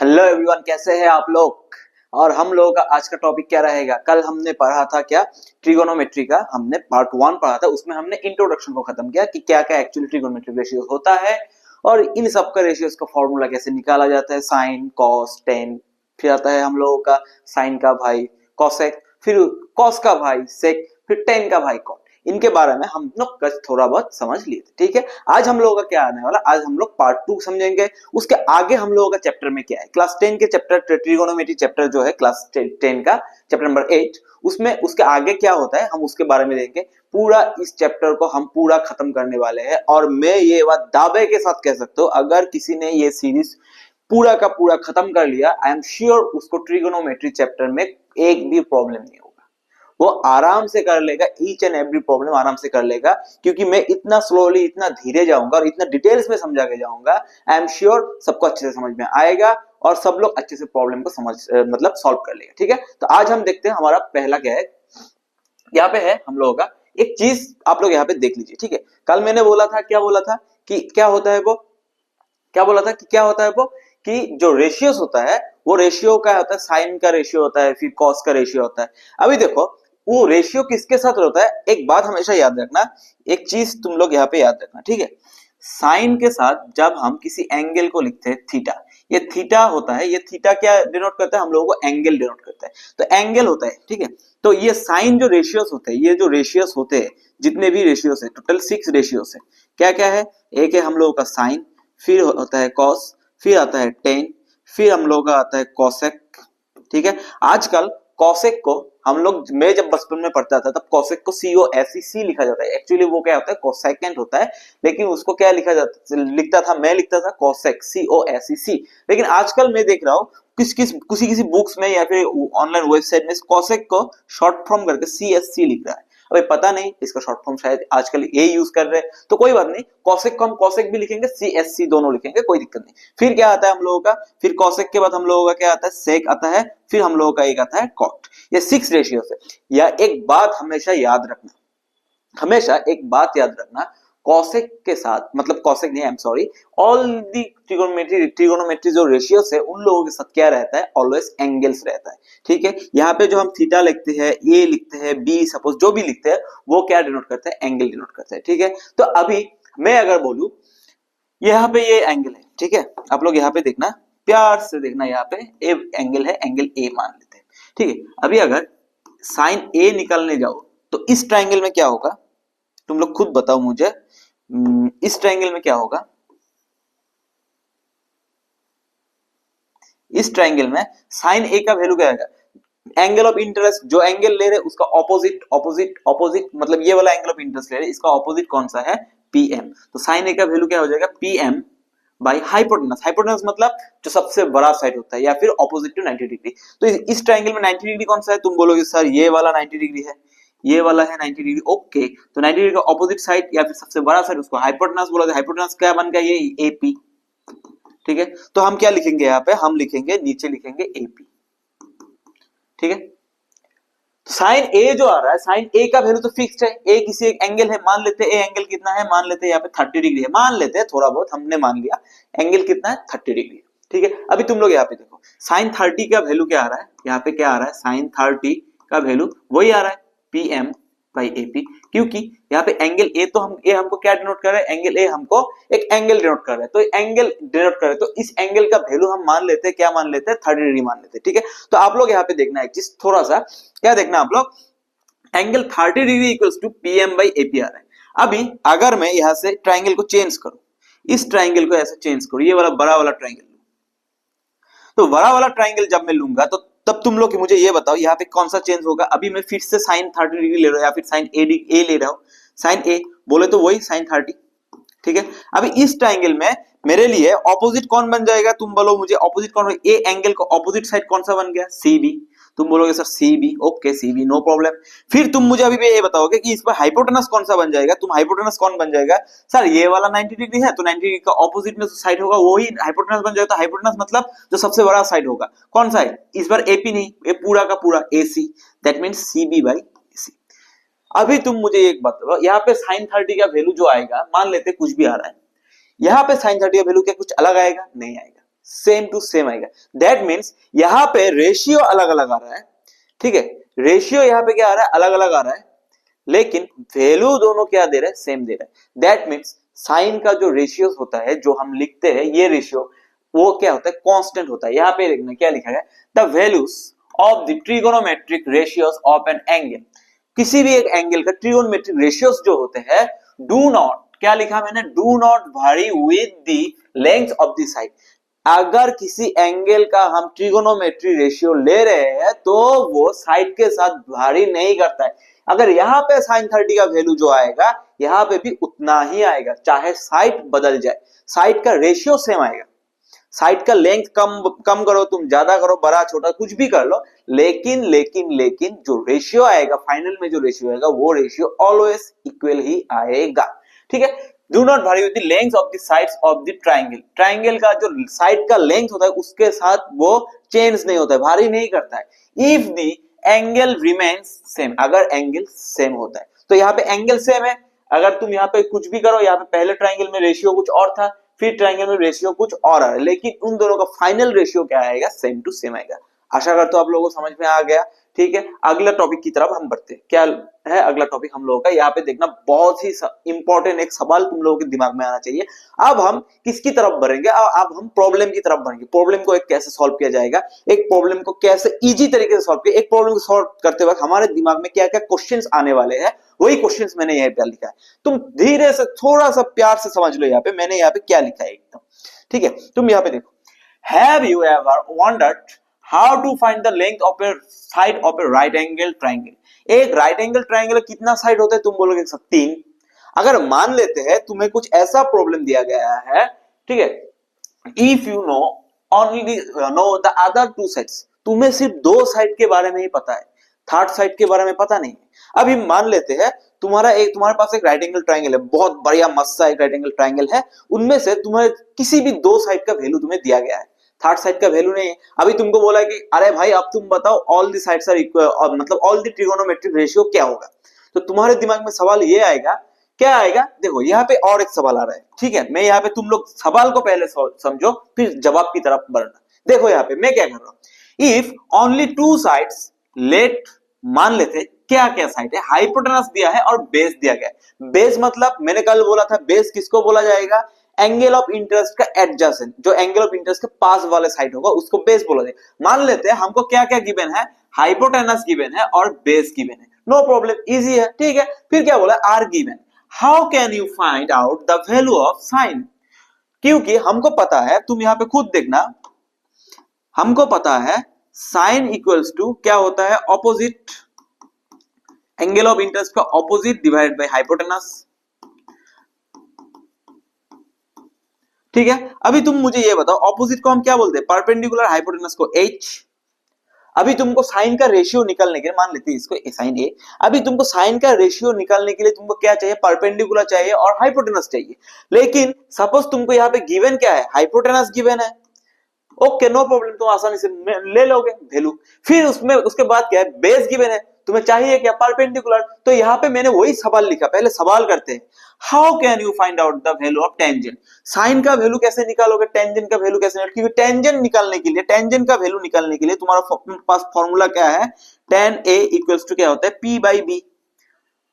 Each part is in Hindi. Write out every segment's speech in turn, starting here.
हेलो एवरीवन, कैसे हैं आप लोग। और हम लोगों का आज का टॉपिक क्या रहेगा। कल हमने पढ़ा था क्या, ट्रिगोनोमेट्री का हमने पार्ट 1 पढ़ा था। उसमें हमने इंट्रोडक्शन को खत्म किया कि क्या क्या एक्चुअली ट्रिगोनोमेट्रिक रेशियो होता है और इन सब का रेशियोज का फॉर्मूला कैसे निकाला जाता है। साइन, कॉस, टेन, फिर आता है हम लोगों का साइन का भाई कॉसेक, फिर कॉस का भाई सेक, फिर टेन का भाई कॉट। इनके बारे में हम लोग थोड़ा बहुत समझ लिए थे। ठीक है, आज हम लोगों का क्या आने वाला, आज हम लोग पार्ट 2 समझेंगे। उसके आगे हम लोगों का चैप्टर में क्या है, क्लास 10 के चैप्टर ट्रिगोनोमेट्री चैप्टर जो है क्लास 10 का चैप्टर नंबर 8, उसमें उसके आगे क्या होता है हम उसके बारे में देखेंगे। पूरा इस चैप्टर को हम पूरा खत्म करने वाले हैं और मैं ये बात दावे के साथ कह सकता हूँ, अगर किसी ने ये सीरीज पूरा का पूरा खत्म कर लिया, आई एम श्योर उसको ट्रिगोनोमेट्री चैप्टर में एक भी प्रॉब्लम नहीं होगा। वो आराम से कर लेगा, ईच एंड एवरी प्रॉब्लम आराम से कर लेगा, क्योंकि मैं इतना स्लोली, इतना धीरे जाऊंगा और इतना डिटेल्स में समझा के जाऊंगा। आई एम श्योर सबको अच्छे से समझ में आएगा और सब लोग अच्छे से प्रॉब्लम को समझ मतलब सॉल्व कर लेगा। ठीक है, तो आज हम देखते हैं हमारा पहला क्या है। यहाँ पे है हम लोगों का एक चीज, आप लोग यहाँ पे देख लीजिए। ठीक है, कल मैंने बोला था, क्या बोला था कि क्या होता है वो, क्या बोला था कि क्या होता है वो, कि जो रेशियोस होता है वो रेशियो का होता है, साइन का रेशियो होता है, फिर कॉस का रेशियो होता है। अभी देखो वो रेशियो किसके साथ होता है, एक बात हमेशा याद रखना, एक चीज तुम लोग यहाँ पे याद रखना। ठीक है, साइन के साथ जब हम किसी एंगल को लिखते हैं थीटा, ये थीटा होता है, ये थीटा क्या डिनोट करता है, हम लोगों को एंगल डिनोट करता है, तो एंगल होता है। ठीक है, तो ये साइन जो रेशियोस होते हैं, ये जो रेशियोस होते हैं, जितने भी रेशियोस है, टोटल 6 रेशियोस है। क्या क्या है, एक है हम लोगों का साइन, फिर होता है कॉस, फिर आता है टेन, फिर हम लोग का आता है कॉसेक। ठीक है, आजकल कॉसेक को हम लोग, मैं जब बचपन में पढ़ता था तब कॉसेक को COSEC लिखा जाता है। एक्चुअली वो क्या होता है, कोसेकेंट होता है, लेकिन उसको क्या लिखा जाता, लिखता था, मैं लिखता था कॉसेक, COSEC। लेकिन आजकल मैं देख रहा हूँ किसी बुक्स में या फिर ऑनलाइन वेबसाइट में कॉसेक को शॉर्ट फॉर्म करके CSC लिख रहा है। अबे पता नहीं, इसका शॉर्ट फॉर्म शायद आजकल ये यूज कर रहे हैं, तो कोई बात नहीं, कॉसेक को हम कॉसेक भी लिखेंगे, CSC दोनों लिखेंगे, कोई दिक्कत नहीं। फिर क्या आता है हम लोगों का, फिर कॉसेक के बाद हम लोगों का क्या आता है, सेक आता है, फिर हम लोगों का एक आता है कॉट। ये 6 रेशियो है। या एक बात हमेशा याद रखना, हमेशा एक बात याद रखना, कॉसेक के साथ, मतलब कॉसेक नहीं, I am sorry, all the trigonometry जो रेशियोस है उन लोगों के साथ क्या रहता है, ऑलवेज एंगल्स रहता है। ठीक है, यहाँ पे जो हम थीटा लिखते हैं, ए लिखते हैं, बी सपोज जो भी लिखते हैं, वो क्या डिनोट करते हैं, एंगल डिनोट करते हैं। ठीक है, तो अभी मैं अगर बोलूं यहाँ पे ये एंगल है, ठीक है, आप लोग यहाँ पे देखना, प्यार से देखना, यहाँ पे ए एंगल है, एंगल ए मान लेते हैं। ठीक है, अभी अगर साइन ए निकालने जाओ तो इस ट्राइंगल में क्या होगा, तुम लोग खुद बताओ मुझे, इस ट्राइंगल में क्या होगा, इस ट्राइंगल में साइन ए का वैल्यू क्या आएगा, एंगल ऑफ इंटरेस्ट, जो एंगल ले रहे उसका ऑपोजिट ऑपोजिट ऑपोजिट, मतलब ये वाला एंगल ऑफ इंटरेस्ट ले रहे, इसका ऑपोजिट कौन सा है, PM। तो साइन ए का वैल्यू क्या हो जाएगा, PM बाई हाइपोटेनस। हाइपोटेनस मतलब जो सबसे बड़ा साइड होता है, या फिर ऑपोजिट टू 90 डिग्री। तो इस ट्राइंगल में 90 डिग्री कौन सा है, तुम बोलोगे सर ये वाला 90 डिग्री है, ये वाला है 90 डिग्री। ओके, तो 90 डिग्री का ऑपोजिट साइड या फिर सबसे बड़ा साइड, उसको हाइपोटेनस बोला जाए। हाइपोटेनस क्या बन गया, ये AP। ठीक है, तो हम क्या लिखेंगे यहाँ पे, हम लिखेंगे, नीचे लिखेंगे AP। ठीक है, साइन ए जो आ रहा है, साइन ए का वैल्यू तो फिक्स्ड है, ए किसी एक एंगल है, मान लेते हैं ए एंगल कितना है, मान लेते हैं यहाँ पे 30 डिग्री है, मान लेते हैं, थोड़ा बहुत हमने मान लिया, एंगल कितना है, 30 डिग्री। ठीक है, अभी तुम लोग यहाँ पे देखो साइन 30 का वैल्यू क्या आ रहा है, यहाँ पे क्या आ रहा है, साइन 30 का वैल्यू वही आ रहा है, PM बाई AP, क्योंकि यहाँ पे एंगल ए, तो हम ए हमको क्या डिनोट कर रहे हैं, एंगल ए हमको एक एंगल डिनोट कर रहे हैं, तो एंगल डिनोट कर रहे हैं, तो इस एंगल का वैल्यू हम मान लेते हैं, क्या मान लेते हैं, 30 डिग्री मान लेते हैं। ठीक है, तो आप लोग यहाँ पे देखना एक चीज, थोड़ा सा क्या देखना आप लोग, angle 30 degree equals to PM by AP आ रहा है। अभी अगर मैं यहाँ से ट्राइंगल को चेंज करूं, इस ट्राइंगल को ऐसे चेंज करूं, ये वाला बड़ा वाला ट्राइंगल, तो बड़ा वाला ट्राइंगल जब मैं लूंगा तो तब तुम लोग मुझे ये बताओ यहाँ पे कौन सा चेंज होगा। अभी मैं फिर से साइन 30 डिग्री ले रहा हूँ या फिर साइन ए ले रहा हूँ, साइन ए बोले तो वही साइन 30। ठीक है, अभी इस ट्राइंगल में मेरे लिए ऑपोजिट कौन बन जाएगा, तुम बोलो मुझे ऑपोजिट कौन, ए एंगल का ऑपोजिट साइड कौन सा बन गया, CB। तुम बोलोगे sir CB, okay CB, no problem. फिर तुम मुझे अभी ये बताओगे कि इस पर हाइपोटेनस कौन सा बन जाएगा, तुम हाइपोटेनस कौन बन जाएगा, सर ये वाला 90 डिग्री है, तो 90 डिग्री का ऑपोजिट में साइड होगा वही हाइपोटेनस बन जाएगा। तो हाइपोटेनस मतलब जो सबसे बड़ा साइड होगा, कौन सा है, इस बार AP नहीं, ये पूरा का पूरा AC, that means CB by AC। अभी तुम मुझे एक बात बताओ, यहाँ पे साइन 30 का वैल्यू जो आएगा, मान लेते कुछ भी आ रहा है, यहाँ पे साइन 30 का वैल्यू क्या कुछ अलग आएगा, नहीं आएगा। सेम टू सेम आएगा। दैट मीन्स यहां पे रेशियो अलग अलग आ रहा है, ठीक है, रेशियो यहां पे क्या आ रहा है, अलग अलग आ रहा है, लेकिन वैल्यू दोनों क्या दे रहे हैं, सेम दे रहे हैं। दैट मीन्स साइन का जो रेशियो होता है, जो हम लिखते हैं ये रेशियो, वो क्या होता है, कांस्टेंट होता है। यहां पे देखना क्या लिखा है, the values of the trigonometric ratios of an angle, किसी भी एक एंगल का ट्रिगोनोमेट्रिक रेशियोज जो होते हैं, डू नॉट, क्या लिखा मैंने, do not vary with the length of the side. अगर किसी एंगल का हम ट्रिगोनोमेट्री रेशियो ले रहे हैं तो वो साइड के साथ भारी नहीं करता है। अगर यहाँ पे sin 30 का वैल्यू जो आएगा, यहाँ पे भी उतना ही आएगा, चाहे साइड बदल जाए, साइड का रेशियो सेम आएगा। साइड का लेंथ कम करो, तुम ज्यादा करो, बड़ा छोटा कुछ भी कर लो, लेकिन लेकिन लेकिन जो रेशियो आएगा, फाइनल में जो रेशियो आएगा, वो रेशियो ऑलवेज इक्वल ही आएगा, ठीक है। Do not vary with the length of the sides of the triangle, triangle का जो साइड का लेंथ होता है उसके साथ वो चेंज नहीं होता है, भारी नहीं करता है। If the angle remains same, अगर एंगल सेम होता है, तो यहाँ पे एंगल सेम है, अगर तुम यहाँ पे कुछ भी करो, यहाँ पे पहले ट्राइंगल में रेशियो कुछ और था, फिर ट्राइंगल में रेशियो कुछ और आ रहा है, लेकिन उन दोनों का फाइनल रेशियो क्या आएगा, सेम टू सेम आएगा। आशा करता हूं आप लोगों को समझ में आ गया, ठीक है। अगला टॉपिक की तरफ हम बढ़ते हैं। क्या है अगला टॉपिक हम लोगों का, यहाँ पे देखना, बहुत ही इंपॉर्टेंट एक सवाल तुम लोगों के दिमाग में आना चाहिए। अब हम किसकी तरफ बढ़ेंगे, अब हम प्रॉब्लम की तरफ बढ़ेंगे। प्रॉब्लम को एक कैसे सॉल्व किया जाएगा, एक प्रॉब्लम को कैसे इजी तरीके से सॉल्व किया, एक प्रॉब्लम को सॉल्व करते वक्त हमारे दिमाग में क्या क्या क्वेश्चंस आने वाले हैं, वही क्वेश्चंस मैंने यहाँ पे लिखा है। तुम धीरे से थोड़ा सा प्यार से समझ लो, यहाँ पे मैंने यहाँ पे क्या लिखा है एकदम, ठीक है। तुम यहाँ पे देखो, have you ever wondered how to find the length of a side of a right angle triangle. एक राइट एंगल ट्राइंगल कितना साइड होता है, तुम बोलोगे 3। अगर मान लेते हैं तुम्हें कुछ ऐसा प्रॉब्लम दिया गया है, ठीक है, if you know only know the other 2 sides, तुम्हें सिर्फ 2 साइड के बारे में ही पता है, थर्ड साइड के बारे में पता नहीं है। अभी मान लेते हैं तुम्हारे पास एक राइट एंगल ट्राइंगल है, बहुत बढ़िया मस्त सा एक राइट एंगल ट्राइंगल है, उनमें से तुम्हें किसी भी 2 साइड का वैल्यू तुम्हें दिया गया है, थर्ड साइड का वैल्यू नहीं है। अभी तुमको बोला है कि अरे भाई अब तुम बताओ all the sides are equal, मतलब ऑल द ट्रिगोनोमेट्रिक रेशियो क्या होगा। तो तुम्हारे दिमाग में सवाल ये आएगा, क्या आएगा, देखो यहाँ पे और एक सवाल आ रहा है, ठीक है। मैं यहाँ पे, तुम लोग सवाल को पहले समझो, फिर जवाब की तरफ बढ़ना। देखो यहाँ पे मैं क्या कर रहा हूं, इफ ओनली 2 साइड्स, लेट, मान लेते क्या क्या साइड है, हाइपोटेनस दिया है और बेस दिया गया है। बेस मतलब मैंने कल बोला था, बेस किसको बोला जाएगा, एंगल ऑफ इंटरेस्ट का एडजेसेंट, जो एंगल ऑफ इंटरेस्ट के पास वाले साइड होगा उसको बेस बोला जाएगा। मान लेते हैं हमको क्या क्या गिवन है, हाइपोटेनस गिवन है और बेस गिवन है, नो प्रॉब्लम, इजी है, ठीक है। फिर क्या बोला, R given, how can you find out the value of sine, क्योंकि हमको पता है, तुम यहां पे खुद देखना, हमको पता है साइन इक्वल्स टू क्या होता है, ऑपोजिट, एंगल ऑफ इंटरेस्ट का ऑपोजिट डिवाइडेड बाय हाइपोटेनस, ठीक है। अभी तुम मुझे ये बताओ, ऑपोजिट को हम क्या बोलते हैं, परपेंडिकुलर, हाइपोटेनस को h। अभी तुमको साइन का रेशियो निकालने के लिए, मान लेते हैं इसको साइन a, अभी तुमको साइन का रेशियो निकालने के लिए तुमको क्या चाहिए, परपेंडिकुलर चाहिए और हाइपोटेनस चाहिए। लेकिन सपोज तुमको यहाँ पे गिवन क्या है, हाइपोटेनस गिवन है, ओके नो प्रॉब्लम, तुम आसानी से ले लोगे वैल्यू। फिर उसके बाद क्या है, बेस गिवन है, तुम्हें चाहिए क्या, परपेंडिकुलर। तो यहाँ पे मैंने वही सवाल लिखा, पहले सवाल करते हैं, how can you find out the value of tangent, sine का वैल्यू कैसे निकालोगे, टेंजेंट का वैल्यू कैसे निकालोगे, क्योंकि टेंजेंट निकालने के लिए, टेंजेंट का वैल्यू निकालने के लिए तुम्हारा पास फॉर्मूला क्या है, tan a इक्वल्स टू क्या होता है, p बाई b।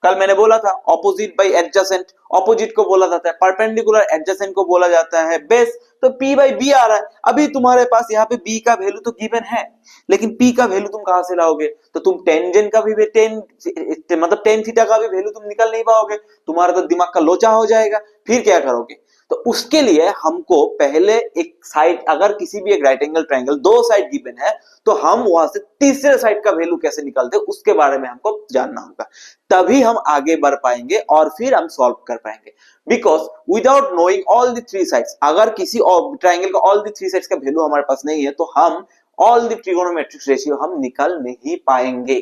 कल मैंने बोला था ऑपोजिट बाई एडजेसेंट, ऑपोजिट को बोला जाता है परपेंडिकुलर, एडजेसेंट को बोला जाता है बेस, तो p बाई b आ रहा है। अभी तुम्हारे पास यहाँ पे b का वैल्यू तो गिवन है, लेकिन p का वैल्यू तुम कहां से लाओगे, तो तुम टेंजेंट का भी मतलब टेन थीटा का भी वैल्यू तुम निकाल नहीं पाओगे, तुम्हारा तो दिमाग का लोचा हो जाएगा। फिर क्या करोगे, तो उसके लिए हमको पहले एक साइड, अगर किसी भी एक right angle triangle 2 side given है, तो हम वहां से तीसरे साइड का वैल्यू कैसे निकालते हैं उसके बारे में हमको जानना होगा, तभी हम आगे बढ़ पाएंगे और फिर हम सॉल्व कर पाएंगे। Because without knowing all the 3 sides, अगर किसी ट्रायंगल का ऑल द 3 साइड्स का वैल्यू हमारे पास नहीं है, तो हम ऑल द ट्रिगोनोमेट्रिक रेशियो हम निकाल नहीं पाएंगे,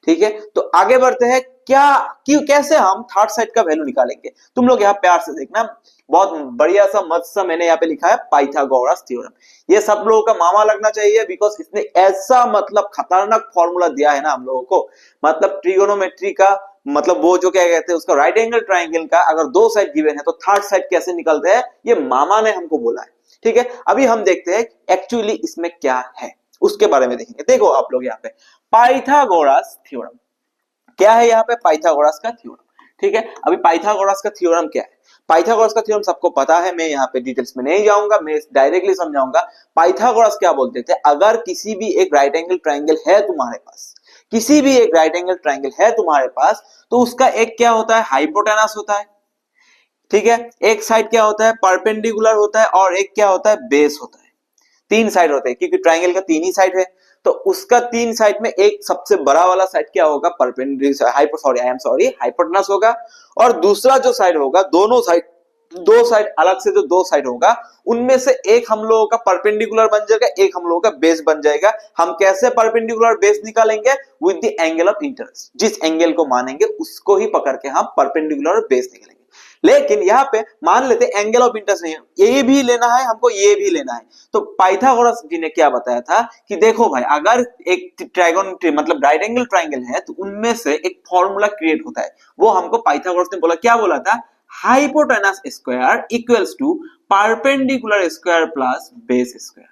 ठीक है। तो आगे बढ़ते हैं, कैसे हम थर्ड साइड का वैल्यू निकालेंगे। तुम लोग यहाँ प्यार से देखना, बहुत बढ़िया सा मस्त सा मैंने यहाँ पे लिखा है पाइथागोरस थ्योरम, ये सब लोगों का मामा लगना चाहिए, बिकॉज इसने ऐसा मतलब खतरनाक फॉर्मूला दिया है ना हम लोगों को, मतलब ट्रिगोनोमेट्री का मतलब वो जो क्या कहते हैं उसका राइट एंगल ट्राइंगल का अगर दो साइड गिवन है तो थर्ड साइड कैसे निकलते हैं, ये मामा ने हमको बोला है। ठीक है, अभी हम देखते हैं एक्चुअली इसमें क्या है, उसके बारे में देखेंगे। देखो आप लोग यहाँ पे पाइथागोरस थ्योरम क्या है, यहाँ पे पाइथागोरस का थ्योरम। ठीक है, अभी पाइथागोरस का थ्योरम क्या है, पाइथागोरस का थ्योरम सबको पता है, मैं यहाँ पे डिटेल्स में नहीं जाऊंगा, मैं डायरेक्टली समझाऊंगा। पाइथागोरस क्या बोलते थे, अगर किसी भी एक राइट एंगल ट्राइंगल है तुम्हारे पास, किसी भी एक राइट एंगल ट्राइंगल है तुम्हारे पास, तो उसका एक क्या होता है, हाइपोटेनस होता है। ठीक है, एक साइड क्या होता है, परपेंडिकुलर होता है, और एक क्या होता है, बेस होता है। तीन साइड होते हैं क्योंकि ट्राइंगल का तीन ही साइड है, तो उसका तीन साइड में एक सबसे बड़ा वाला साइड क्या होगा, परपेंडिकुलर हाइपोटेनस होगा, और दूसरा जो साइड होगा, दो साइड अलग से जो दो साइड होगा उनमें से एक हम लोगों का परपेंडिकुलर बन जाएगा, एक हम लोगों का बेस बन जाएगा। हम कैसे परपेंडिकुलर बेस निकालेंगे, with the angle of interest, जिस एंगल को मानेंगे उसको ही पकड़ के हम परपेंडिकुलर बेस निकालेंगे। लेकिन यहाँ पे मान लेते एंगल ऑफ इंटरेस्ट नहीं है, ये भी लेना है हमको, ये भी लेना है, तो पाइथागोरस जी ने क्या बताया था कि देखो भाई, अगर एक ट्राइगोनोमेट्री मतलब राइट एंगल ट्राइंगल है तो उनमें से एक फॉर्मूला क्रिएट होता है, वो हमको पाइथागोरस ने बोला, क्या बोला था, hypotenuse square equals to perpendicular square plus base square.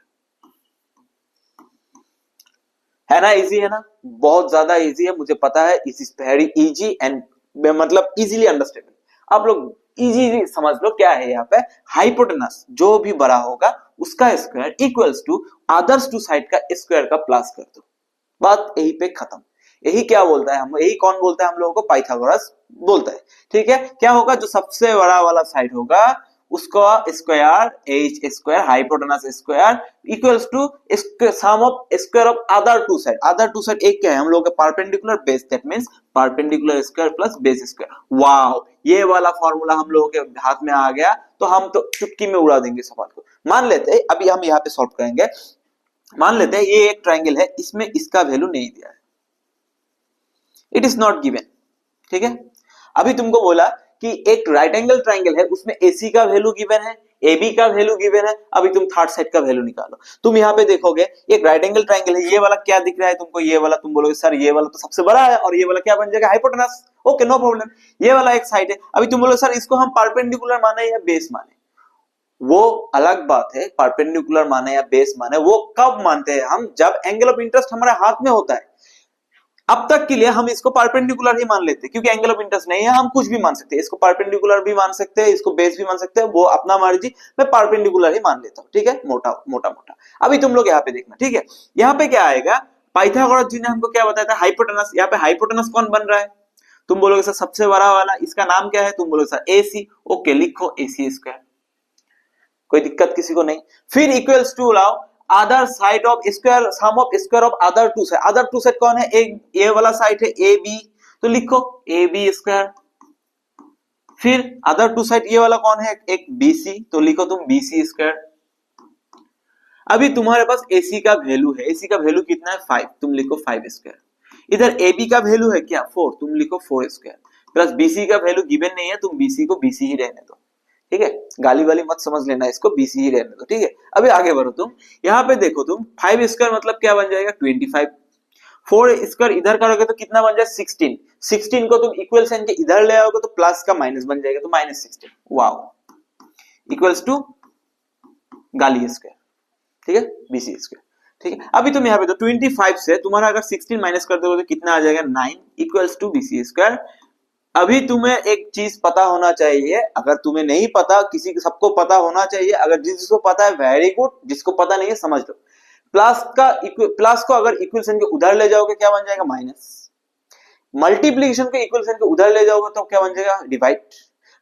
है ना, इजी है ना, बहुत ज्यादा इजी है, मुझे पता है, it is very easy and मतलब इजीली अंडरस्टैंडेबल। आप लोग इजीली समझ लो क्या है यहाँ पे, हाइपोटेनस जो भी बड़ा होगा उसका square equals to others two side का स्क्वायर का प्लस कर दो, बात यही पे खत्म। यही क्या बोलता है, हम यही कौन बोलता है, हम लोगों को पाइथागोरस बोलता है। ठीक है, क्या होगा, जो सबसे बड़ा वाला साइड होगा उसका square H square hypotenuse square equals to sum of square of other two side. Other two side एक क्या है, हम लोग का perpendicular base, that means perpendicular square plus base square. Wow, ये वाला फॉर्मूला हम लोगों के हाथ में आ गया तो हम तो चुटकी में उड़ा देंगे सवाल को। मान लेते हैं, अभी हम यहाँ पे सॉल्व करेंगे, मान लेते हैं ये एक ट्राइंगल है, इसमें इसका वैल्यू नहीं दिया है, इट इज नॉट गिवन। ठीक है, अभी तुमको बोला कि एक राइट एंगल ट्राइंगल है, उसमें AC का वैल्यू गिवन है, AB का वैल्यू गिवन है, अभी तुम थर्ड साइड का वैल्यू निकालो। तुम यहाँ पे देखोगे एक राइट एंगल ट्राइंगल है, ये वाला क्या दिख रहा है तुमको, ये वाला, तुम बोलोगे सर ये वाला तो सबसे बड़ा है, और ये वाला क्या बन जाएगा, हाइपोटेनस। ओके, नो प्रॉब्लम, ये वाला एक साइड है। अभी तुम बोलोगे सर इसको हम परपेंडिकुलर माने या बेस माने, वो अलग बात है, परपेंडिकुलर माने या बेस माने वो कब मानते हैं हम, जब एंगल ऑफ इंटरेस्ट हमारे हाथ में होता है। अब तक के लिए हम इसको परपेंडिकुलर ही मान लेते हैं क्योंकि एंगल ऑफ इंटरेस्ट नहीं है, हम कुछ भी मान सकते हैं, इसको परपेंडिकुलर भी मान सकते हैं, इसको बेस भी मान सकते हैं, वो अपना मर्जी, मैं परपेंडिकुलर ही मान लेता हूं। ठीक है, मोटा मोटा मोटा। अभी तुम लोग यहाँ पे देखना, ठीक है, यहाँ पे क्या आएगा, पाइथागोरस जी ने हमको क्या बताया था, हाइपोटेनस। यहाँ पे हाइपोटेनस कौन बन रहा है, तुम बोलोगे सर सबसे बड़ा वाला, इसका नाम क्या है, तुम बोलोगे सर AC। ओके, लिखो AC स्क्वायर, कोई दिक्कत किसी को नहीं। फिर इक्वल्स टू लाओ other side of square, sum of square of other two side. Other two side कौन है, एक ये वाला साइड है AB, तो लिखो AB स्क्वायर। फिर अदर टू साइड ये वाला कौन है, एक BC, तो लिखो तुम BC स्क्वायर। अभी तुम्हारे पास AC का वैल्यू है, AC का वैल्यू कितना है 5, तुम लिखो 5 स्क्वायर। इधर AB का वैल्यू है क्या 4, तुम लिखो 4 स्क्वायर, प्लस BC का वैल्यू गिवन नहीं है, तुम BC को BC ही रहने दो। ठीक है, गाली वाली मत समझ लेना, इसको BC ही रहने दो। ठीक है, अभी आगे बढ़ो, तुम यहाँ पे देखो, तुम 5 स्क्वायर मतलब क्या बन जाएगा 25, 4 स्क्वायर इधर करोगे तो कितना बन जाए 16, 16 को तुम इक्वल साइन के इधर ले आओगे तो प्लस का माइनस बन जाएगा, तो -16। वाओ, इक्वल्स टू गाली स्क्वायर। ठीक है, BC स्क्वायर। ठीक है, अभी तुम यहाँ पे तो 25 से तुम्हारा अगर 16 माइनस कर दोगे तो कितना आ जाएगा 9 इक्वल्स टू BC स्क्वायर। अभी तुम्हें एक चीज पता होना चाहिए, अगर तुम्हें नहीं पता, किसी सबको पता होना चाहिए, अगर जिसको पता है वेरी गुड, जिसको पता नहीं है समझ लो। प्लस को अगर इक्वल साइन के उधर ले जाओगे क्या बन जाएगा माइनस, मल्टीप्लीकेशन को इक्वल साइन के उधर ले जाओगे तो क्या बन जाएगा डिवाइड।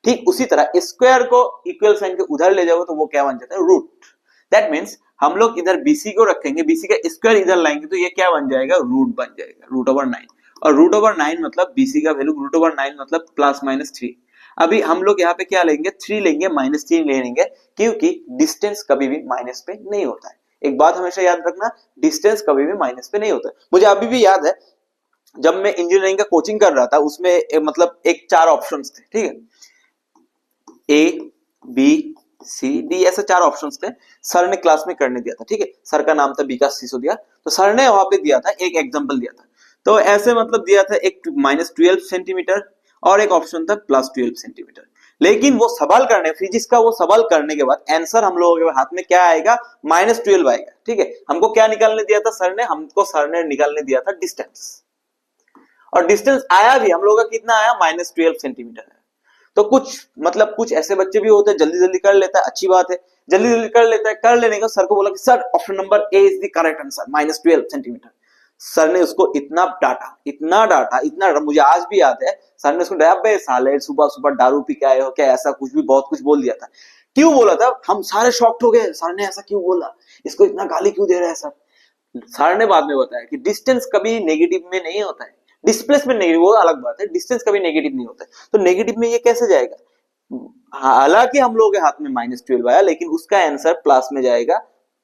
ठीक उसी तरह स्क्वायर को इक्वल साइन के उधर ले जाओगे तो वो क्या बन जाता है रूट। दैट मीन्स हम लोग इधर BC को रखेंगे, BC का स्क्वायर इधर लाएंगे तो ये क्या बन जाएगा रूट बन जाएगा, √9। और √9 मतलब BC का वैल्यू √9 मतलब +-3। अभी हम लोग यहाँ पे क्या लेंगे 3 लेंगे, -3 लेंगे, क्योंकि डिस्टेंस कभी भी माइनस पे नहीं होता है। एक बात हमेशा याद रखना, डिस्टेंस कभी भी माइनस पे नहीं होता है। मुझे अभी भी याद है जब मैं इंजीनियरिंग का कोचिंग कर रहा था, उसमें मतलब एक 4 ऑप्शंस थे। ठीक है, A B C D ऐसे 4 ऑप्शंस थे, सर ने क्लास में करने दिया था। ठीक है, सर का नाम था विकास सिसोदिया, तो सर ने वहां पे दिया था एक एग्जांपल दिया था। तो ऐसे मतलब दिया था एक -12 सेंटीमीटर और एक ऑप्शन था +12 सेंटीमीटर। लेकिन वो सवाल करने फिजिक्स का वो सवाल करने के बाद आंसर हम लोगों के हाथ में क्या आएगा, -12 आएगा। ठीक है, हमको क्या निकालने दिया था सर ने, हमको सर ने निकालने दिया था डिस्टेंस, और डिस्टेंस आया भी हम लोगों का कितना आया, -12 सेंटीमीटर है। तो कुछ ऐसे बच्चे भी होते हैं जल्दी जल्दी कर लेता है, अच्छी बात है, जल्दी जल्दी कर लेता है, कर लेने का सर को बोला कि sir option number A is the correct answer, -12 centimetre. Sir ने उसको इतना डांटा, इतना मुझे आज भी याद है, सर ने उसको डांटा, बे साले सुबह सुबह दारू पी के आए हो क्या, ऐसा कुछ भी बहुत कुछ बोल दिया था। क्यों बोला था, हम सारे शॉक्ड हो गए, सर ने ऐसा क्यों बोला, इसको इतना गाली क्यों दे रहा है सर। सर ने बाद में बताया कि डिस्टेंस कभी नेगेटिव में नहीं होता है, डिस्प्लेसमेंट नेगेटिव वो अलग बात है, डिस्टेंस कभी नेगेटिव नहीं होता है। तो नेगेटिव में ये कैसे जाएगा, हालांकि हम लोगों के हाथ में -12 आया, लेकिन उसका आंसर प्लस में जाएगा,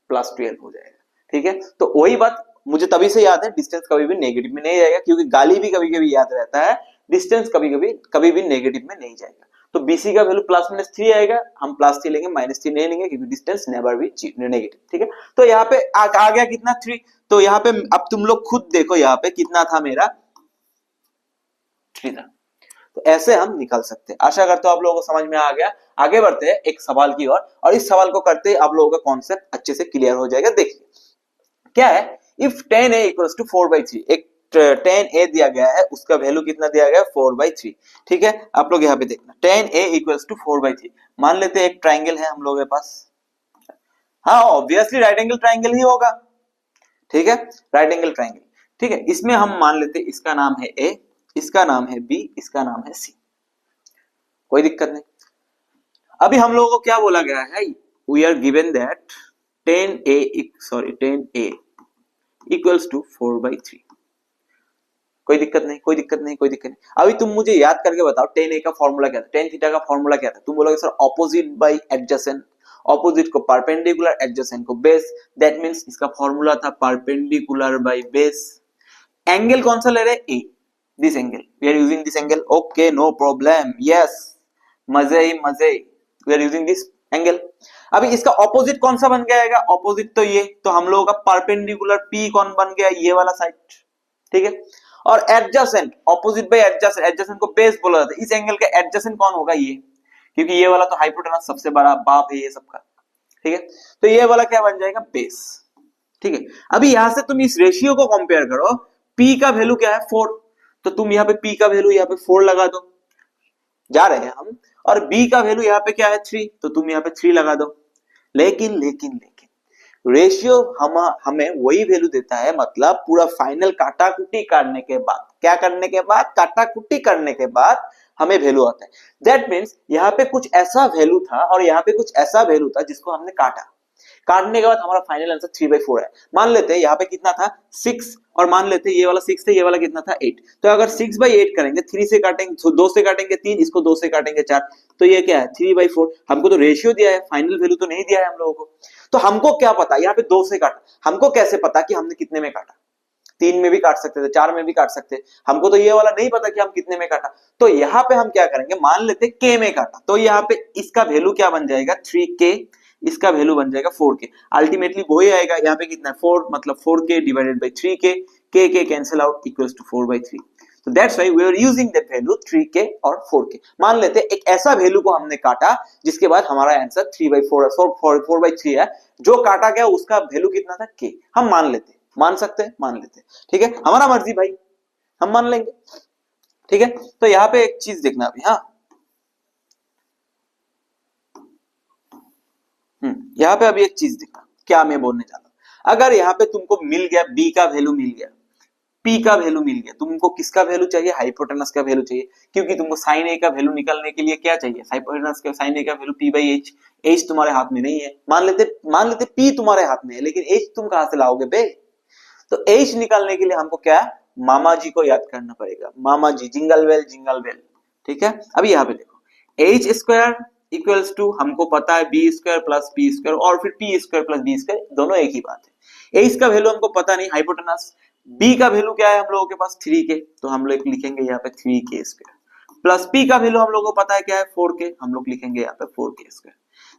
+12 हो जाएगा। ठीक है, तो वही बात मुझे तभी से याद है, डिस्टेंस कभी भी नेगेटिव में नहीं जाएगा, क्योंकि गाली भी कभी कभी याद रहता है, डिस्टेंस कभी भी नेगेटिव में नहीं जाएगा। तो बीसी का वैल्यू +-3 आएगा, हम +3 लेंगे, -3 नहीं लेंगे, क्योंकि डिस्टेंस नेवर बी नेगेटिव। ठीक है, तो यहाँ पे आ गया कितना 3, तो यहाँ पे अब तुम लोग खुद देखो यहाँ पे कितना था मेरा, 3 था। तो ऐसे हम निकाल सकते हैं। आशा करता हूं आप लोगों को समझ में आ गया। आगे बढ़ते हैं एक सवाल की ओर, और इस सवाल को करते ही आप लोगों का कॉन्सेप्ट अच्छे से क्लियर हो जाएगा। देखिए क्या है, इफ 10a = 4/3, एक 10a दिया गया है, उसका वैल्यू कितना दिया गया है, 4/3। ठीक है, आप लोग यहाँ पे देखना, 10a = 4/3। मान लेते हैं एक ट्राइंगल है हम लोगों के पास, हाँ ऑब्वियसली राइट एंगल ट्राइंगल ही होगा। ठीक है, राइट एंगल ट्राइंगल। ठीक है, इसमें हम मान लेते हैं इसका नाम है a, इसका नाम है b, इसका नाम है c, कोई दिक्कत नहीं। अभी हम लोगों को क्या बोला गया है, we are given that 10a = 4/3। कोई दिक्कत नहीं। अभी तुम मुझे याद करके बताओ 10a का फॉर्मूला क्या था, tan थीटा का फॉर्मूला क्या था। तुम बोलोगे sir opposite by adjacent, opposite को परपेंडिकुलर, एडजेसेंट को बेस, दैट मींस इसका फॉर्मूला था परपेंडिकुलर बाई बेस। एंगल कौन सा ले रहे, a, this angle, we are using this angle, okay no problem, yes मजे, we are using this angle. अभी इसका ऑपोजिट कौन सा बन जाएगा, ऑपोजिट तो ये, तो हम लोगों का परपेंडिकुलर p कौन बन गया, ये वाला साइड। ठीक है, और adjacent, opposite by adjacent, adjacent को बेस बोला जाता है, इस एंगल का एडजेसेंट कौन होगा, ये, क्योंकि ये वाला तो हाइपोटेनस सबसे बड़ा बाप है ये सबका। ठीक है, तो ये वाला क्या बन जाएगा, बेस। ठीक है, अभी यहां से तुम इस रेशियो को कंपेयर करो, p का वैल्यू क्या है 4, तो तुम यहाँ पे p का वैल्यू यहाँ पे 4 लगा दो, जा रहे हैं हम, और b का वैल्यू यहाँ पे क्या है 3, तो तुम यहाँ पे 3 लगा दो। लेकिन रेशियो हमें वही वैल्यू देता है, मतलब पूरा फाइनल काटाकुटी करने के बाद, क्या करने के बाद, काटाकुटी करने के बाद हमें वैल्यू आता है। दैट मींस यहाँ पे कुछ ऐसा वैल्यू था और यहाँ पे कुछ ऐसा वैल्यू था जिसको हमने काटने के बाद हमारा फाइनल आंसर 3/4 है। मान लेते हैं यहाँ पे कितना था 6, और मान लेते हैं ये वाला 6 था, ये वाला कितना था 8। तो अगर 6/8 करेंगे, 3 से काटेंगे, 2 से काटेंगे 3, इसको 2 से काटेंगे 4, तो ये क्या है 3/4। हमको तो रेशियो दिया है, फाइनल वैल्यू तो नहीं दिया है हम लोगों को। तो हमको क्या पता, यहाँ पे 2 से काटा, हमको कैसे पता कि हमने कितने में काटा, 3 में भी काट सकते थे, 4 में भी काट सकते, हमको तो ये वाला नहीं पता कि हम कितने में काटा। तो यहाँ पे हम क्या करेंगे, मान लेते k में काटा, तो यहाँ पे इसका वैल्यू क्या बन जाएगा 3k, इसका वैल्यू बन जाएगा 4k। अल्टीमेटली वो ही आएगा, यहाँ पे कितना है 4, मतलब 4k divided by 3k, k cancel out equals to 4/3। तो that's why we are using that value 3k और 4k। मान लेते हैं एक ऐसा वैल्यू को हमने काटा जिसके बाद हमारा आंसर 4/3 है, जो काटा गया उसका वैल्यू कितना था k, हम मान लेते, मान लेते। ठीक है, हमारा मर्जी भाई, हम मान लेंगे। ठीक है, तो यहाँ पे एक चीज देखना अभी, हाँ यहाँ पे अभी एक चीज देखना, क्या मैं बोलने जा रहा हूं। अगर यहाँ पे तुमको मिल गया b का वैल्यू मिल गया, p का वैल्यू मिल गया, तुमको किसका वैल्यू चाहिए, हाइपोटेनस का वैल्यू चाहिए, क्योंकि तुमको sin a का वैल्यू निकालने के लिए क्या चाहिए, हाइपोटेनस का, sin a का वैल्यू p/h। h तुम्हारे हाथ में नहीं है, मान लेते p तुम्हारे हाथ में है, लेकिन h तुम कहां से लाओगे बे। तो h निकालने के लिए हमको क्या, मामा जी को याद करना पड़ेगा, मामा जी, जिंगल बेल। ठीक है, अभी यहाँ पे देखो h² इक्वल्स टू, हमको पता है b² प्लस p², और फिर p² प्लस b², दोनों एक ही बात है। h का वैल्यू हमको पता नहीं, हाइपोटेनस। b का वैल्यू क्या है हम लोगों के पास 3k, तो हम लोग लिखेंगे यहाँ पे 3k² प्लस p का वैल्यू हम लोगों को पता है क्या है 4k, हम लोग लिखेंगे यहाँ पे 4k²।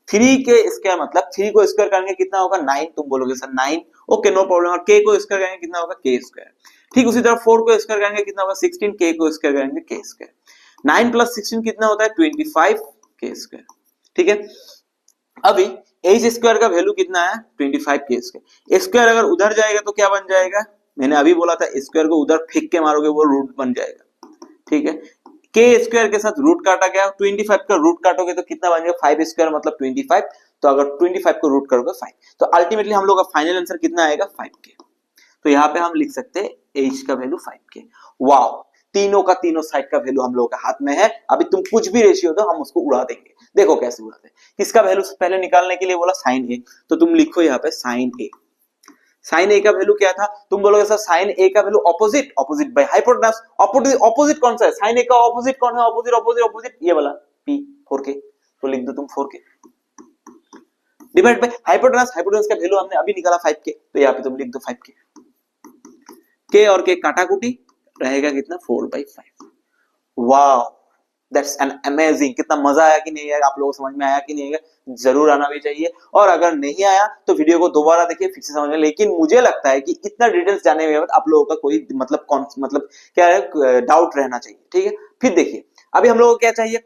3 के स्क्वायर मतलब 3 को स्क्वायर करेंगे कितना होगा 9, तुम बोलोगे सर 9, ओके नो प्रॉब्लम। और k को स्क्वायर करेंगे कितना होगा k स्क्वायर। ठीक उसी तरह 4 को स्क्वायर करेंगे कितना होगा 16, k को स्क्वायर करेंगे k स्क्वायर। 9 प्लस 16 कितना होता है 25 k स्क्वायर। ठीक है, अभी एच स्क्वायर का वैल्यू कितना है 25 के स्क्वायर। स्क्वायर अगर उधर जाएगा तो क्या बन जाएगा, मैंने अभी बोला था स्क्वायर को उधर फेंक के मारोगे वो रूट बन जाएगा। ठीक है, के स्क्वायर के साथ रूट काटा गया, 25 का रूट काटोगे तो कितना बन जाएगा 5 स्क्वायर मतलब 25, तो अगर 25 को रूट करोगे 5, तो अल्टीमेटली हम लोग का फाइनल आंसर कितना आएगा 5k। तो यहाँ पे हम लिख सकते हैं एच का वैल्यू 5k। वाओ, तीनों का तीनों साइड का वैल्यू हम लोगों के हाथ में है। अभी तुम कुछ भी रेशियो दो हम उसको उड़ा देंगे। देखो कैसे उड़ाते हैं। किसका वैल्यू पहले निकालने के लिए बोला साइन ए, तो तुम लिखो यहाँ पे साइन ए। साइन ए का वैल्यू क्या था, तुम बोलोगे सर साइन ए का value opposite, opposite by hypotenuse. Opposite कौन सा है, साइन ए का ऑपोजिट कौन है, ऑपोजिट ऑपोजिट ऑपोजिट ये वाला p 4k, तो लिख दो तुम 4k divide by hypotenuse. Hypotenuse का वैल्यू हमने अभी निकाला 5k, तो यहाँ पे तुम लिख दो 5k। k और k काटाकुटी रहेगा कितना 4/5। Wow, that's an amazing. कितना मजा आया कि नहीं आया, आप लोगों को समझ में आया कि नहीं आया, जरूर आना भी चाहिए। और अगर नहीं आया तो वीडियो को दोबारा देखिए फिर से समझ में। लेकिन मुझे लगता है कि इतना डिटेल्स जानने के बाद आप लोगों का कोई मतलब क्या है डाउट रहना चाहिए। ठीक है, फिर देखिए अभी हम लोगों को क्या चाहिए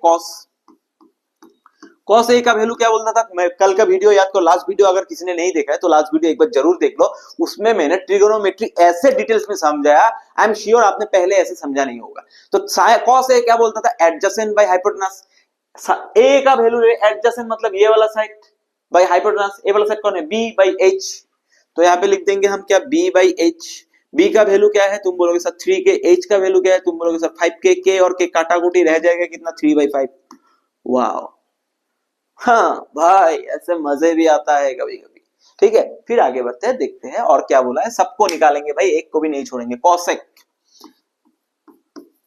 कॉस ए का वैल्यू क्या बोलता था। मैं कल का वीडियो याद करो, लास्ट वीडियो अगर किसी ने नहीं देखा है तो लास्ट वीडियो एक बार जरूर देख लो। उसमें मैंने ट्रिगोनोमेट्री ऐसे डिटेल्स में समझाया, आई एम श्योर आपने पहले ऐसे समझा नहीं होगा। तो कॉस ए क्या बोलता था, एडजेसेंट बाय हाइपोटेनस। ए का वैल्यू एडजेसेंट मतलब ये वाला साइड बाय हाइपोटेनस। ए वाला साइड कौन है b बाय h, तो यहाँ पे लिख देंगे हम क्या b बाय h। b का वैल्यू क्या है, तुम बोलोगे सर 3k। h का वैल्यू क्या है, तुम बोलोगे सर 5k। k और k काटाकुटी रह जाएगा कितना 3/5। वाह, हाँ भाई ऐसे मजे भी आता है कभी कभी। ठीक है, फिर आगे बढ़ते हैं, देखते हैं और क्या बोला है। सबको निकालेंगे भाई, एक को भी नहीं छोड़ेंगे। कॉसेक,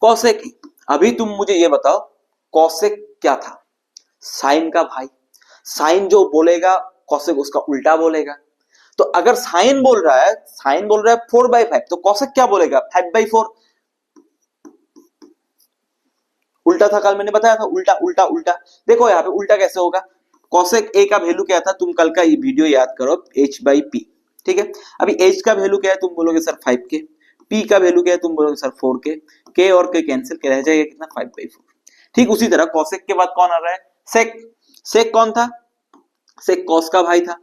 कॉसेक अभी तुम मुझे ये बताओ कॉसेक क्या था, साइन का भाई। साइन जो बोलेगा कॉसेक उसका उल्टा बोलेगा। तो अगर साइन बोल रहा है 4/5, तो कॉसेक क्या बोलेगा 5/4। उल्टा था, कल मैंने बताया था उल्टा उल्टा उल्टा। देखो यहाँ पे उल्टा कैसे होगा, कॉसेक ए का वैल्यू क्या था, तुम कल का ये वीडियो याद करो h/p। ठीक है, अभी h का वैल्यू क्या है, तुम बोलोगे सर 5k। p का वैल्यू क्या है, तुम बोलोगे सर 4k। k और k कैंसिल के रह जाएगा कितना 5/4। ठीक उसी तरह कॉसेक के बाद कौन आ रहा है, सेक। सेक कौन था, सेक कॉस का भाई था।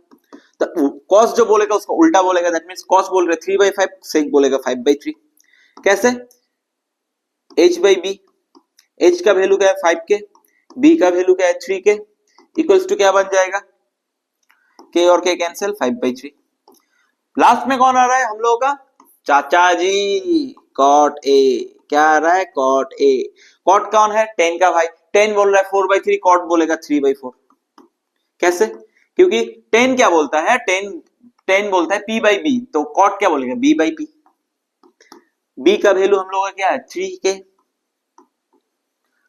तो कॉस जो बोलेगा उसको उल्टा बोलेगा, दैट मींस कॉस बोल रहे 3/5, सेक बोलेगा 5/3। कैसे, h/b। h का वैल्यू क्या है 5k, b का वैल्यू क्या है 3k, इक्वल्स टू क्या बन जाएगा k और k कैंसिल 5/3। लास्ट में कौन आ रहा है हम लोगों का, चाचा जी कॉट a। क्या आ रहा है कॉट a। कॉट कौन है, tan का भाई। tan बोल रहा है 4/3, कॉट बोलेगा 3/4। कैसे, क्योंकि tan क्या बोलता है, tan बोलता है p/b, तो कॉट क्या बोलेगा b/p। b का वैल्यू हम लोगों का क्या है 3k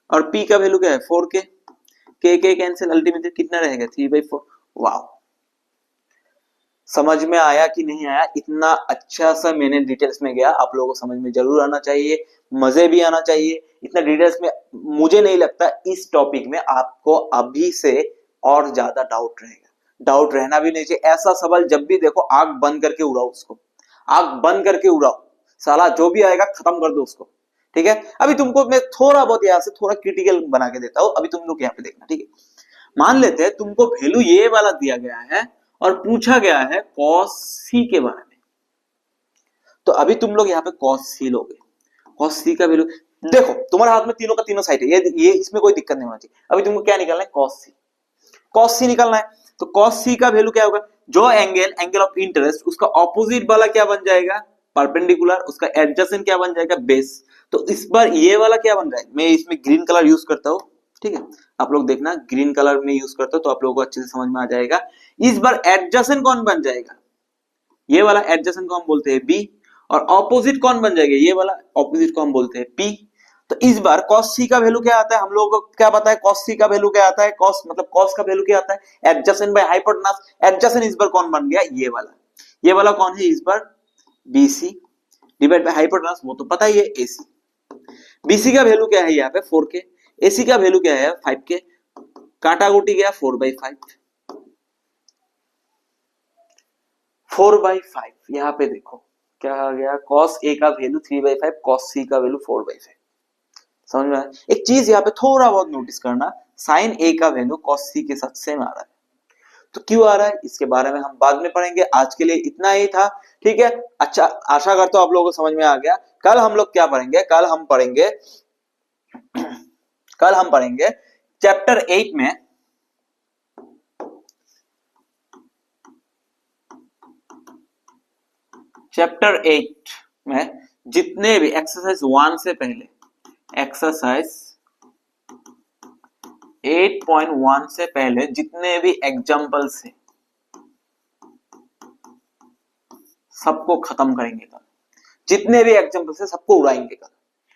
और p का वैल्यू क्या है 4k। k कैंसिल, अल्टीमेटली कितना रहेगा 3/4। वाओ, समझ में आया कि नहीं आया, इतना अच्छा सा मैंने डिटेल्स में गया, आप लोगों को समझ में जरूर आना चाहिए, मजे भी आना चाहिए। इतना डिटेल्स में मुझे नहीं लगता इस टॉपिक में आपको अभी से और ज्यादा डाउट रहेगा। डाउट रहना भी नहीं चाहिए। ऐसा सवाल जब भी देखो आग बंद करके उड़ाओ उसको, आग बंद करके उड़ाओ, साला जो भी आएगा खत्म कर दो उसको। ठीक है, अभी तुमको मैं थोड़ा बहुत यहाँ से थोड़ा क्रिटिकल बना के देता हूं, अभी तुम लोग यहाँ पे देखना। ठीक है, मान लेते हैं तुमको वैल्यू ये वाला दिया गया है और पूछा गया है cos c के बारे में, तो अभी तुम लोग यहाँ पे cos c लोगे। cos c का वैल्यू देखो तुम्हारे हाथ में तीनों का तीनों साइड है, ये इसमें कोई दिक्कत नहीं होना चाहिए। अभी तुमको क्या निकालना है cos c निकालना है। तो cos c का वैल्यू क्या होगा, जो एंगल ऑफ इंटरेस्ट उसका ऑपोजिट वाला क्या बन जाएगा परपेंडिकुलर, उसका एडजेसेंट क्या बन जाएगा बेस। तो इस बार ये वाला क्या बन रहा है, मैं इसमें ग्रीन कलर यूज करता हूं। ठीक है, आप लोग देखना ग्रीन कलर में यूज करता हूं तो आप लोगों को अच्छे से समझ में आ जाएगा। इस बार एडजेसेंट कौन बन जाएगा, ये वाला एडजेसेंट को हम बोलते हैं बी, और ऑपोजिट कौन बन जाएगा, ये वाला ऑपोजिट को हम बोलते हैं पी। तो इस बार cos c का वैल्यू क्या आता है, हम लोगों को क्या पता है cos c का वैल्यू क्या आता है, cos मतलब cos का वैल्यू क्या आता है एडजेसेंट बाय हाइपोटेनस। एडजेसेंट इस बार कौन बन गया, ये वाला कौन है इस बार BC डिवाइड बाय हाइपोटेनस, वो तो पता ही है AC। BC का वैल्यू क्या है यहाँ पे 4k, AC का वैल्यू क्या है 5k, काटा गोटी गया 4/5। 4/5 यहाँ पे देखो क्या आ गया, cos A का वैल्यू 3/5, cos C का वैल्यू 4/5। समझ में आया? एक चीज यहाँ पे थोड़ा बहुत नोटिस करना, sin A का वैल्यू cos C के साथ सेम आ रहा है, तो क्यों आ रहा है इसके बारे में हम बाद में पढ़ेंगे, आज के लिए इतना ही था। ठीक है, अच्छा आशा करता हूं आप लोगों को समझ में आ गया। कल हम लोग क्या पढ़ेंगे, कल हम पढ़ेंगे चैप्टर 8 में जितने भी एक्सरसाइज 1 से पहले, एक्सरसाइज 8.1 से पहले जितने भी एग्जाम्पल से सबको खत्म करेंगे कल, जितने भी एग्जाम्पल्स है सबको उड़ाएंगे कल।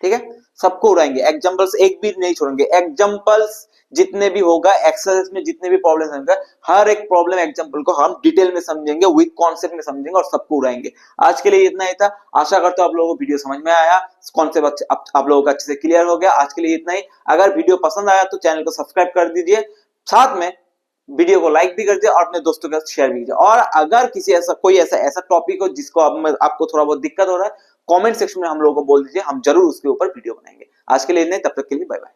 ठीक है, सबको उड़ाएंगे, एग्जाम्पल्स एक भी नहीं छोड़ेंगे, एग्जाम्पल्स जितने भी होगा एक्सरसाइज में, जितने भी प्रॉब्लम होंगे, हर एक प्रॉब्लम एग्जाम्पल को हम डिटेल में समझेंगे, विद कॉन्सेप्ट में समझेंगे और सबको उड़ाएंगे। आज के लिए इतना ही था, आशा करता हूं आप लोगों को वीडियो समझ में आया, कॉन्सेप्ट आप लोगों का अच्छे से क्लियर हो गया। आज के लिए इतना ही, अगर वीडियो पसंद आया तो चैनल को सब्सक्राइब कर दीजिए, साथ में वीडियो को लाइक भी कर दीजिए और अपने दोस्तों के साथ शेयर भी कीजिए। और अगर किसी ऐसा टॉपिक हो जिसको आपको थोड़ा बहुत दिक्कत हो रहा है, कमेंट सेक्शन में हम लोगों को बोल दीजिए, हम जरूर उसके ऊपर वीडियो बनाएंगे। आज के लिए इतने, तब तक के लिए बाय बाय।